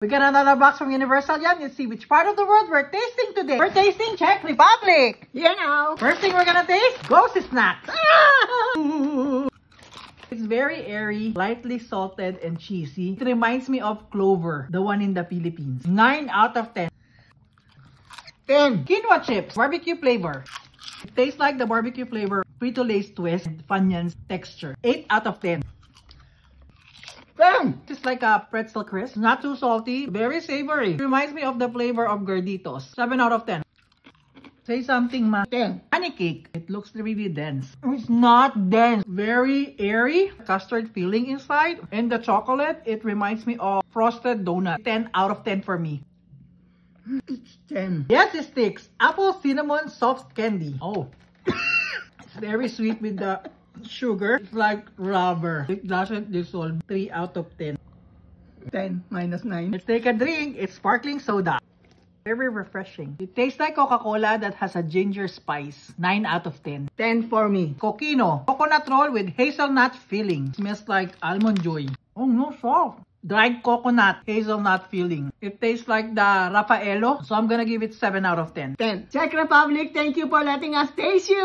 We got another box from Universal Yan. Let's see which part of the world we're tasting today. We're tasting Czech Republic. You know. First thing we're gonna taste, Ghost Snacks. It's very airy, lightly salted and cheesy. It reminds me of Clover, the one in the Philippines. 9 out of 10. 10. Quinoa chips, barbecue flavor. It tastes like the barbecue flavor Frito-Lay's twist and Funyuns texture. 8 out of 10. 10. It's like a pretzel crisp. Not too salty, very savory. It reminds me of the flavor of Gorditos. 7 out of 10. Say something, ma. 10. Honey cake. It looks really dense. It's not dense. Very airy. Custard filling inside. And the chocolate, it reminds me of frosted donut. 10 out of 10 for me. It's 10. Yes, it sticks. Apple cinnamon soft candy. Oh. It's very sweet with the sugar. It's like rubber. It doesn't dissolve. 3 out of 10. 10 minus 9. Let's take a drink. It's sparkling soda. Very refreshing. It tastes like Coca-Cola that has a ginger spice. 9 out of 10. 10 for me. Coquino. Coconut roll with hazelnut filling. Smells like almond joy. Oh, no, soft. Dried coconut, hazelnut filling. It tastes like the Raffaello. So I'm gonna give it 7 out of 10. 10. Czech Republic, thank you for letting us taste you.